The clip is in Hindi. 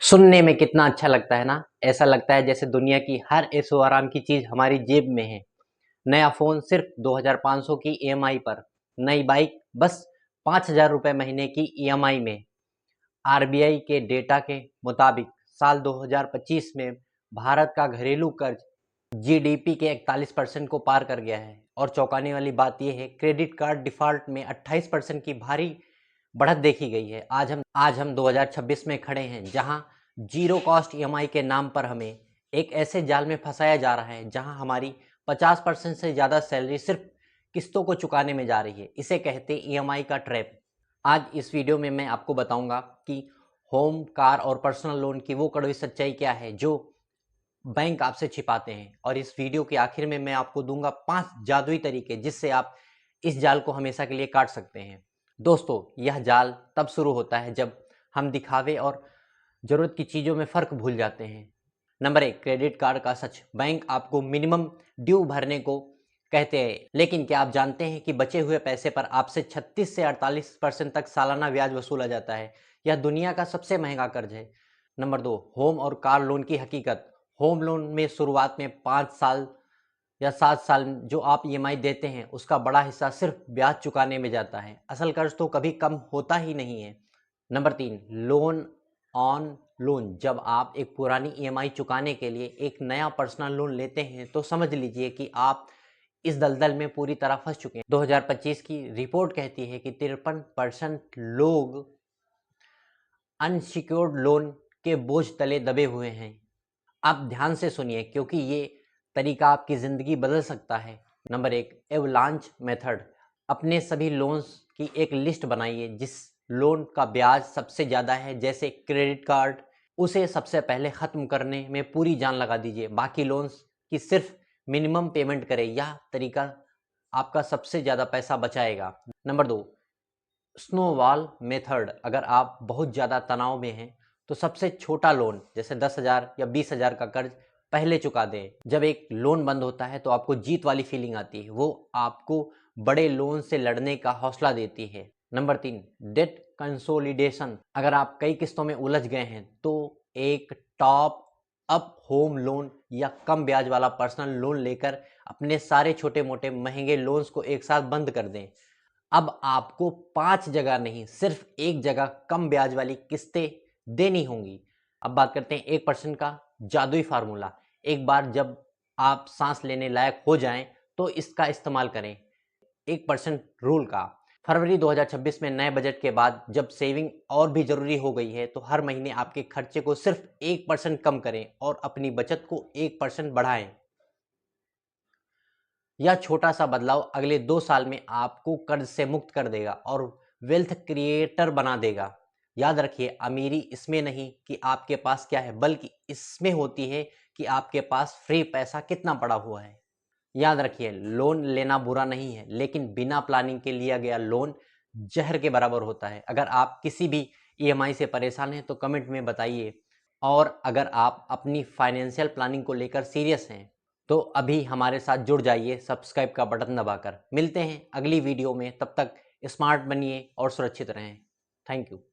सुनने में कितना अच्छा लगता है ना। ऐसा लगता है जैसे दुनिया की हर ऐशो आराम की चीज हमारी जेब में है। नया फोन सिर्फ 2500 की ईएमआई पर, नई बाइक बस 5000 रुपए महीने की ईएमआई में। आरबीआई के डेटा के मुताबिक साल 2025 में भारत का घरेलू कर्ज जीडीपी के 41% को पार कर गया है। और चौंकाने वाली बात यह है, क्रेडिट कार्ड डिफॉल्ट में 28% की भारी बढ़त देखी गई है। आज हम 2026 में खड़े हैं, जहां जीरो कॉस्ट ईएमआई के नाम पर हमें एक ऐसे जाल में फंसाया जा रहा है जहां हमारी 50% से ज़्यादा सैलरी सिर्फ किस्तों को चुकाने में जा रही है। इसे कहते ईएमआई का ट्रैप। आज इस वीडियो में मैं आपको बताऊंगा कि होम, कार और पर्सनल लोन की वो कड़वी सच्चाई क्या है जो बैंक आपसे छिपाते हैं। और इस वीडियो के आखिर में मैं आपको दूंगा 5 जादुई तरीके जिससे आप इस जाल को हमेशा के लिए काट सकते हैं। दोस्तों, यह जाल तब शुरू होता है जब हम दिखावे और ज़रूरत की चीज़ों में फ़र्क भूल जाते हैं। नंबर 1, क्रेडिट कार्ड का सच। बैंक आपको मिनिमम ड्यू भरने को कहते हैं, लेकिन क्या आप जानते हैं कि बचे हुए पैसे पर आपसे 36 से 48% तक सालाना ब्याज वसूला जाता है। यह दुनिया का सबसे महंगा कर्ज है। नंबर 2, होम और कार लोन की हकीकत। होम लोन में शुरुआत में 5 साल या 7 साल जो आप ईएमआई देते हैं, उसका बड़ा हिस्सा सिर्फ ब्याज चुकाने में जाता है। असल कर्ज तो कभी कम होता ही नहीं है। Number 3, loan on loan. जब आप एक पुरानी ईएमआई चुकाने के लिए एक नया पर्सनल लोन लेते हैं, तो समझ लीजिए कि आप इस दलदल में पूरी तरह फंस चुके हैं। 2025 की रिपोर्ट कहती है कि 53% लोग अनसिक्योर्ड लोन के बोझ तले दबे हुए हैं। आप ध्यान से सुनिए, क्योंकि ये तरीका आपकी ज़िंदगी बदल सकता है। Number 1, avalanche method. अपने सभी लोन्स की एक लिस्ट बनाइए जिस लोन का ब्याज सबसे ज़्यादा है, जैसे क्रेडिट कार्ड, उसे सबसे पहले ख़त्म करने में पूरी जान लगा दीजिए। बाकी लोन्स की सिर्फ मिनिमम पेमेंट करें। यह तरीका आपका सबसे ज़्यादा पैसा बचाएगा। Number 2, snowball method. अगर आप बहुत ज़्यादा तनाव में हैं, तो सबसे छोटा लोन जैसे 10,000 या 20,000 का कर्ज पहले चुका दें। जब एक लोन बंद होता है तो आपको जीत वाली फीलिंग आती है। वो आपको बड़े लोन से लड़ने का हौसला देती है। Number 3, debt consolidation. अगर आप कई किस्तों में उलझ गए हैं, तो एक टॉप अप होम लोन या कम ब्याज वाला पर्सनल लोन लेकर अपने सारे छोटे मोटे महंगे लोन्स को एक साथ बंद कर दें। अब आपको 5 जगह नहीं, सिर्फ एक जगह कम ब्याज वाली किस्तें देनी होंगी। अब बात करते हैं 1% का जादुई फार्मूला। एक बार जब आप सांस लेने लायक हो जाएं, तो इसका इस्तेमाल करें। 1% रूल का। फरवरी 2026 में नए बजट के बाद जब सेविंग और भी जरूरी हो गई है, तो हर महीने आपके खर्चे को सिर्फ 1% कम करें और अपनी बचत को 1% बढ़ाएं। यह छोटा सा बदलाव अगले 2 साल में आपको कर्ज से मुक्त कर देगा और वेल्थ क्रिएटर बना देगा। याद रखिए, अमीरी इसमें नहीं कि आपके पास क्या है, बल्कि इसमें होती है कि आपके पास फ्री पैसा कितना पड़ा हुआ है। याद रखिए, लोन लेना बुरा नहीं है, लेकिन बिना प्लानिंग के लिया गया लोन जहर के बराबर होता है। अगर आप किसी भी ईएमआई से परेशान हैं, तो कमेंट में बताइए। और अगर आप अपनी फाइनेंशियल प्लानिंग को लेकर सीरियस हैं, तो अभी हमारे साथ जुड़ जाइए सब्सक्राइब का बटन दबाकर। मिलते हैं अगली वीडियो में, तब तक स्मार्ट बनिए और सुरक्षित रहें। Thank you.